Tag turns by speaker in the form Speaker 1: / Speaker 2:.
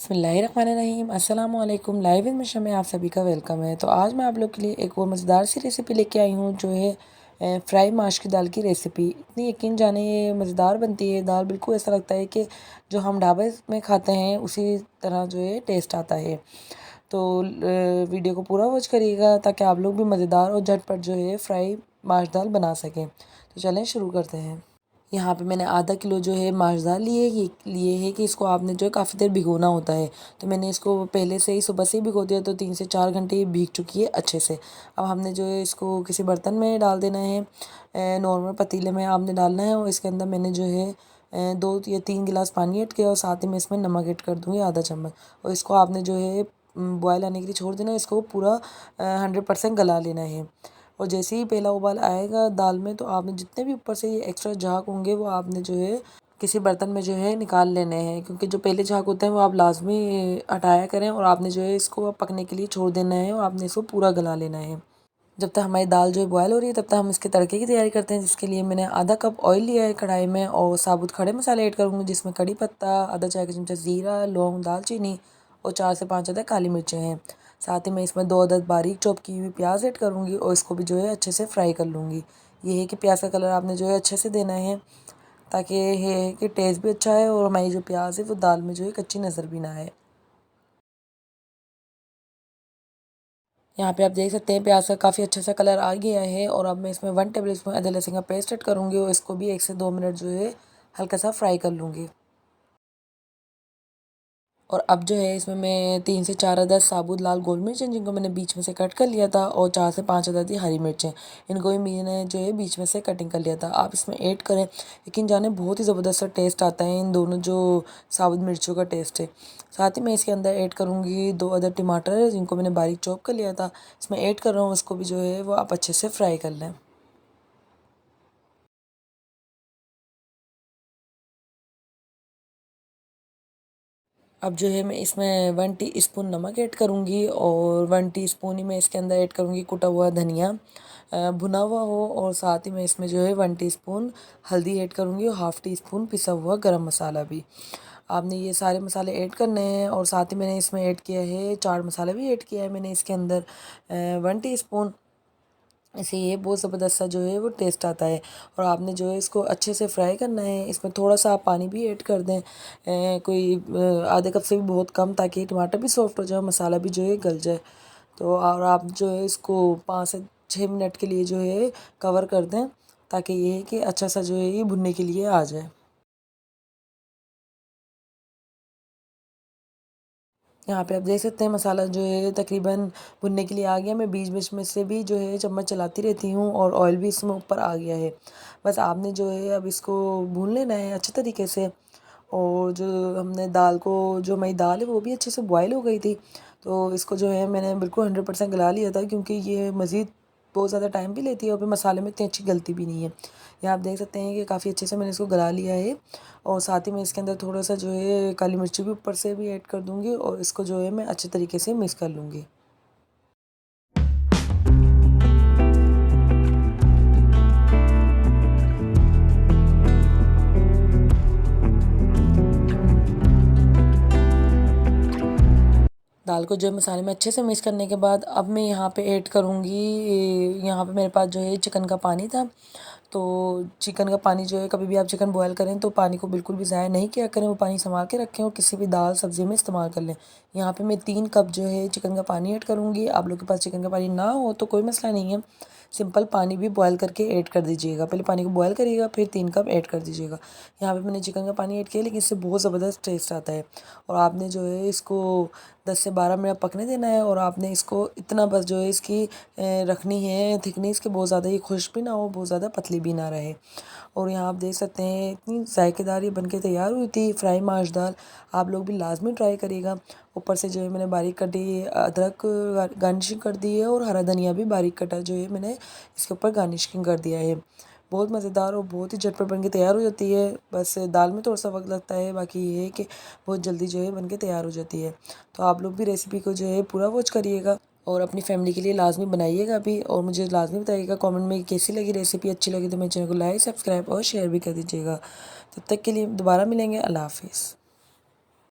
Speaker 1: बिस्मिल्लाहिर्रहमानिर्रहीम अस्सलाम वालेकुम। लाइव इन मिशन में आप सभी का वेलकम है। तो आज मैं आप लोग के लिए एक और मज़ेदार सी रेसिपी लेके आई हूँ जो है फ्राई माश की दाल की रेसिपी। इतनी यकीन जाने ये मज़ेदार बनती है दाल, बिल्कुल ऐसा लगता है कि जो हम ढाबे में खाते हैं उसी तरह जो है टेस्ट आता है। तो वीडियो को पूरा वॉच करिएगा ताकि आप लोग भी मज़ेदार और झटपट जो है फ्राई माश दाल बना सकें। तो चलें शुरू करते हैं। यहाँ पे मैंने आधा किलो जो है माश दाल लिए है कि इसको आपने जो है काफ़ी देर भिगोना होता है। तो मैंने इसको पहले से ही सुबह से ही भिगो दिया, तो 3 से 4 घंटे ये भीग चुकी है अच्छे से। अब हमने जो है इसको किसी बर्तन में डाल देना है, नॉर्मल पतीले में आपने डालना है। और इसके अंदर मैंने जो है 2 या 3 गिलास पानी ऐड किया और साथ ही मैं इसमें नमक ऐड कर दूँगी आधा चम्मच। और इसको आपने जो है बॉयल आने के लिए छोड़ देना है। इसको पूरा 100% गला लेना है। और जैसे ही पहला उबाल आएगा दाल में, तो आपने जितने भी ऊपर से ये एक्स्ट्रा झाग होंगे वो आपने जो है किसी बर्तन में जो है निकाल लेने हैं, क्योंकि जो पहले झाग होते हैं वो आप लाजमी हटाया करें। और आपने जो है इसको पकने के लिए छोड़ देना है और आपने इसको पूरा गला लेना है। जब तक हमारी दाल जो है बॉयल हो रही है तब तक हम इसके तड़के की तैयारी करते हैं, जिसके लिए मैंने आधा कप ऑयल लिया है कढ़ाई में और साबुत खड़े मसाले ऐड करूँगी, जिसमें कड़ी पत्ता, आधा चाय का चमचा ज़ीरा, लौंग, दालचीनी और 4 से 5 अदद काली मिर्चें हैं। साथ ही मैं इसमें 2 अदद बारीक चॉप की हुई प्याज ऐड करूँगी और इसको भी जो है अच्छे से फ्राई कर लूँगी। ये है कि प्याज का कलर आपने जो है अच्छे से देना है, ताकि ये है कि टेस्ट भी अच्छा है और हमारी जो प्याज है वो दाल में जो है कच्ची नज़र भी ना आए। यहाँ पे आप देख सकते हैं प्याज का काफ़ी अच्छा सा कलर आ गया है। और अब मैं इसमें 1 टेबल स्पून अदरक लहसुन का पेस्ट ऐड करूँगी और इसको भी 1 से 2 मिनट जो है हल्का सा फ्राई कर लूँगी। और अब जो है इसमें मैं 3 से 4 अदद साबुत लाल गोल मिर्च, जिनको मैंने बीच में से कट कर लिया था, और 4 से 5 अदद ही हरी मिर्चें, इनको भी मैंने जो है बीच में से कटिंग कर लिया था। आप इसमें ऐड करें, लेकिन जाने बहुत ही ज़बरदस्त सा टेस्ट आता है इन दोनों जो साबुत मिर्चों का टेस्ट है। साथ ही मैं इसके अंदर ऐड करूँगी 2 अदद टमाटर, जिनको मैंने बारीक चॉप कर लिया था, इसमें ऐड कर रहा हूँ। उसको भी जो है वो आप अच्छे से फ्राई कर लें। अब जो है मैं इसमें 1 टीस्पून नमक ऐड करूँगी और 1 टीस्पून ही मैं इसके अंदर ऐड करूँगी कुटा हुआ धनिया, भुना हुआ हो। और साथ ही मैं इसमें जो है 1 टीस्पून हल्दी ऐड करूँगी और हाफ़ टी स्पून पिसा हुआ गरम मसाला भी। आपने ये सारे मसाले ऐड करने हैं। और साथ ही मैंने इसमें ऐड किया है चाट मसाला भी ऐड किया है मैंने इसके अंदर 1 टीस्पून। ऐसे ये बहुत ज़बरदस्त सा जो है वो टेस्ट आता है। और आपने जो है इसको अच्छे से फ्राई करना है। इसमें थोड़ा सा आप पानी भी ऐड कर दें, कोई आधे कप से भी बहुत कम, ताकि टमाटर भी सॉफ्ट हो जाए, मसाला भी जो है गल जाए। तो और आप जो है इसको 5 से 6 मिनट के लिए जो है कवर कर दें, ताकि ये है कि अच्छा सा जो है ये भुनने के लिए आ जाए। यहाँ पे आप देख सकते हैं मसाला जो है तकरीबन भुनने के लिए आ गया। मैं बीच बीच में से भी जो है चम्मच चलाती रहती हूँ और ऑयल भी इसमें ऊपर आ गया है। बस आपने जो है अब इसको भून लेना है अच्छे तरीके से। और जो हमने दाल को जो हमारी दाल है वो भी अच्छे से बॉयल हो गई थी। तो इसको जो है मैंने बिल्कुल 100% गला लिया था, क्योंकि ये मज़ीद बहुत ज़्यादा टाइम भी लेती है और फिर मसाले में इतनी अच्छी गलती भी नहीं है। यहाँ आप देख सकते हैं कि काफ़ी अच्छे से मैंने इसको गला लिया है। और साथ ही मैं इसके अंदर थोड़ा सा जो है काली मिर्ची भी ऊपर से भी ऐड कर दूँगी और इसको जो है मैं अच्छे तरीके से मिक्स कर लूँगी। दाल को जो है मसाले में अच्छे से मिक्स करने के बाद अब मैं यहाँ पे ऐड करूँगी, यहाँ पे मेरे पास जो है चिकन का पानी था। तो चिकन का पानी जो है, कभी भी आप चिकन बॉयल करें तो पानी को बिल्कुल भी ज़ाया नहीं किया करें, वो पानी संभाल के रखें और किसी भी दाल सब्ज़ी में इस्तेमाल कर लें। यहाँ पे मैं 3 कप जो है चिकन का पानी ऐड करूँगी। आप लोग के पास चिकन का पानी ना हो तो कोई मसला नहीं है, सिंपल पानी भी बॉयल करके ऐड कर दीजिएगा। पहले पानी को बॉयल करिएगा, फिर 3 कप ऐड कर दीजिएगा। यहाँ पे मैंने चिकन का पानी ऐड किया, लेकिन इससे बहुत ज़बरदस्त टेस्ट आता है। और आपने जो है इसको 10 से 12 मिनट पकने देना है। और आपने इसको इतना बस जो है इसकी रखनी है थिकनेस के, बहुत ज़्यादा ये खुश्क भी ना हो, बहुत ज़्यादा पतली भी ना रहे। और यहाँ आप देख सकते हैं इतनी ज़ायकेदार ये बनके तैयार हुई थी फ्राई माश दाल। आप लोग भी लाजमी ट्राई करिएगा। ऊपर से जो है मैंने बारीक कटी अदरक गार्निशिंग कर दी है और हरा धनिया भी बारीक कटा जो है मैंने इसके ऊपर गार्निशिंग कर दिया है। बहुत मज़ेदार और बहुत ही झटपट बन के तैयार हो जाती है। बस दाल में थोड़ा सा वक्त लगता है, बाकी ये है कि बहुत जल्दी जो है बन के तैयार हो जाती है। तो आप लोग भी रेसिपी को जो है पूरा वॉच करिएगा और अपनी फैमिली के लिए लाजमी बनाइएगा भी। और मुझे लाजमी बताइएगा कमेंट में कैसी लगी रेसिपी। अच्छी लगी तो मेरे चैनल को लाइक, सब्सक्राइब और शेयर भी कर दीजिएगा। तब तक के लिए दोबारा मिलेंगे। अल्लाह हाफिज़।